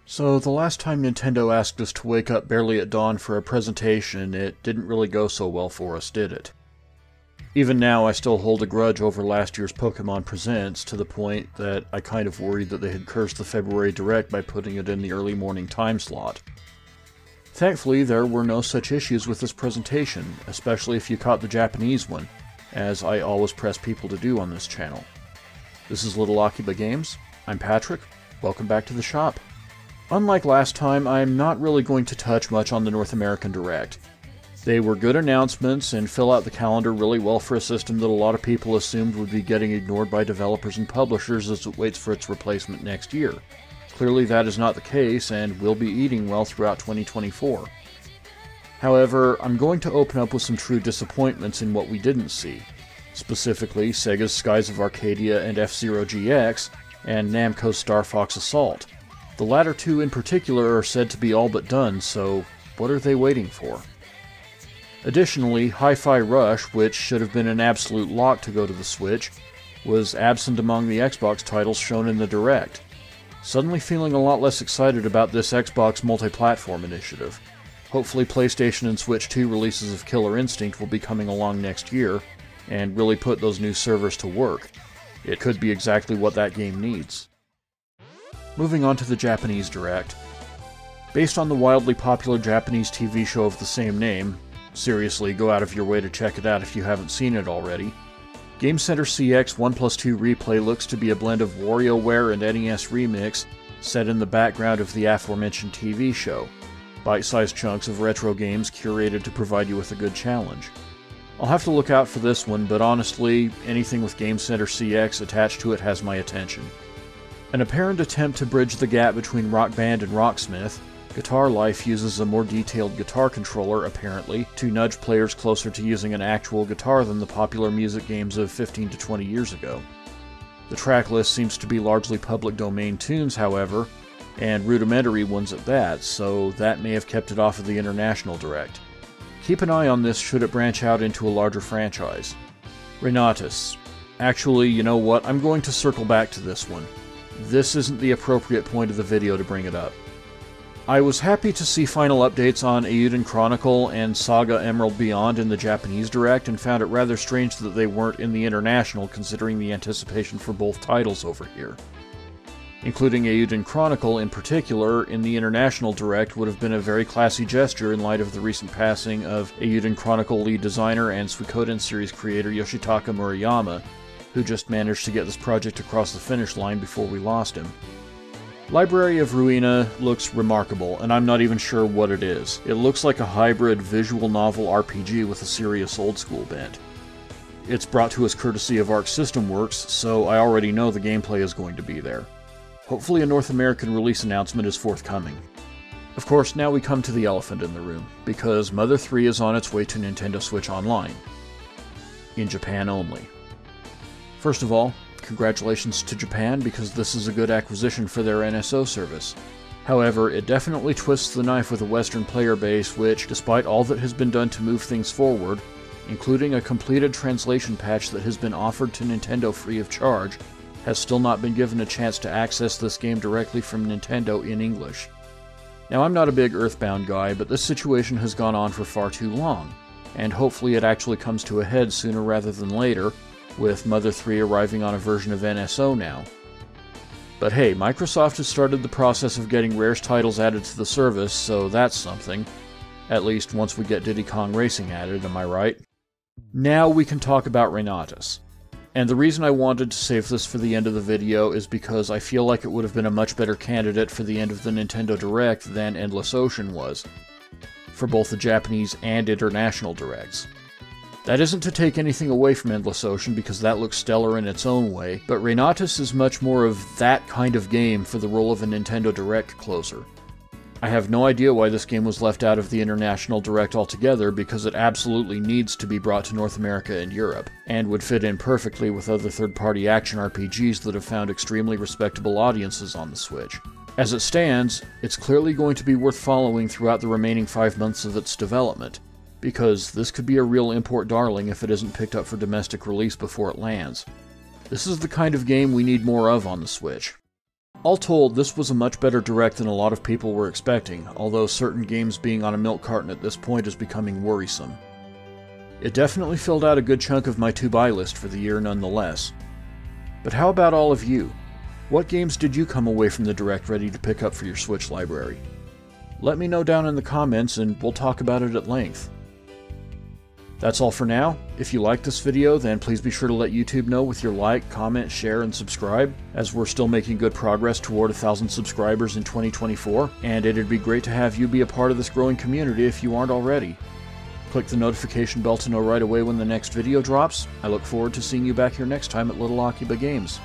So the last time Nintendo asked us to wake up barely at dawn for a presentation, it didn't really go so well for us, did it? Even now, I still hold a grudge over last year's Pokémon Presents, to the point that I kind of worried that they had cursed the February Direct by putting it in the early morning time slot. Thankfully, there were no such issues with this presentation, especially if you caught the Japanese one, as I always press people to do on this channel. This is Little Akiba Games, I'm Patrick, welcome back to the shop. Unlike last time, I'm not really going to touch much on the North American Direct. They were good announcements and fill out the calendar really well for a system that a lot of people assumed would be getting ignored by developers and publishers as it waits for its replacement next year. Clearly that is not the case and will be eating well throughout 2024. However, I'm going to open up with some true disappointments in what we didn't see. Specifically, Sega's Skies of Arcadia and F-Zero GX, and Namco's Star Fox Assault. The latter two in particular are said to be all but done, so what are they waiting for? Additionally, Hi-Fi Rush, which should have been an absolute lock to go to the Switch, was absent among the Xbox titles shown in the Direct. Suddenly feeling a lot less excited about this Xbox multi-platform initiative. Hopefully PlayStation and Switch 2 releases of Killer Instinct will be coming along next year, and really put those new servers to work. It could be exactly what that game needs. Moving on to the Japanese Direct. Based on the wildly popular Japanese TV show of the same name, seriously, go out of your way to check it out if you haven't seen it already, Game Center CX 1+2 Replay looks to be a blend of WarioWare and NES Remix set in the background of the aforementioned TV show. Bite-sized chunks of retro games curated to provide you with a good challenge. I'll have to look out for this one, but honestly, anything with Game Center CX attached to it has my attention. An apparent attempt to bridge the gap between Rock Band and Rocksmith, Guitar Life uses a more detailed guitar controller, apparently, to nudge players closer to using an actual guitar than the popular music games of 15 to 20 years ago. The track list seems to be largely public domain tunes, however, and rudimentary ones at that, so that may have kept it off of the International Direct. Keep an eye on this should it branch out into a larger franchise. Reynatis. Actually, you know what, I'm going to circle back to this one. This isn't the appropriate point of the video to bring it up. I was happy to see final updates on Eiyuden Chronicle and Saga Emerald Beyond in the Japanese Direct, and found it rather strange that they weren't in the International considering the anticipation for both titles over here. Including Eiyuden Chronicle in particular in the International Direct would have been a very classy gesture in light of the recent passing of Eiyuden Chronicle lead designer and Suikoden series creator Yoshitaka Murayama, who just managed to get this project across the finish line before we lost him. Library of Ruina looks remarkable, and I'm not even sure what it is. It looks like a hybrid visual novel RPG with a serious old-school bent. It's brought to us courtesy of Arc System Works, so I already know the gameplay is going to be there. Hopefully a North American release announcement is forthcoming. Of course, now we come to the elephant in the room, because Mother 3 is on its way to Nintendo Switch Online. In Japan only. First of all, congratulations to Japan because this is a good acquisition for their NSO service. However, it definitely twists the knife with a Western player base which, despite all that has been done to move things forward, including a completed translation patch that has been offered to Nintendo free of charge, has still not been given a chance to access this game directly from Nintendo in English. Now, I'm not a big Earthbound guy, but this situation has gone on for far too long, and hopefully it actually comes to a head sooner rather than later, with Mother 3 arriving on a version of NSO now. But hey, Microsoft has started the process of getting Rare's titles added to the service, so that's something. At least once we get Diddy Kong Racing added, am I right? Now we can talk about Reynatis. And the reason I wanted to save this for the end of the video is because I feel like it would have been a much better candidate for the end of the Nintendo Direct than Endless Ocean was, for both the Japanese and International Directs. That isn't to take anything away from Endless Ocean because that looks stellar in its own way, but Reynatis is much more of that kind of game for the role of a Nintendo Direct closer. I have no idea why this game was left out of the International Direct altogether because it absolutely needs to be brought to North America and Europe, and would fit in perfectly with other third-party action RPGs that have found extremely respectable audiences on the Switch. As it stands, it's clearly going to be worth following throughout the remaining 5 months of its development, because this could be a real import darling if it isn't picked up for domestic release before it lands. This is the kind of game we need more of on the Switch. All told, this was a much better Direct than a lot of people were expecting, although certain games being on a milk carton at this point is becoming worrisome. It definitely filled out a good chunk of my to-buy list for the year nonetheless. But how about all of you? What games did you come away from the Direct ready to pick up for your Switch library? Let me know down in the comments and we'll talk about it at length. That's all for now. If you liked this video, then please be sure to let YouTube know with your like, comment, share, and subscribe, as we're still making good progress toward 1,000 subscribers in 2024, and it'd be great to have you be a part of this growing community if you aren't already. Click the notification bell to know right away when the next video drops. I look forward to seeing you back here next time at Little Akiba Games.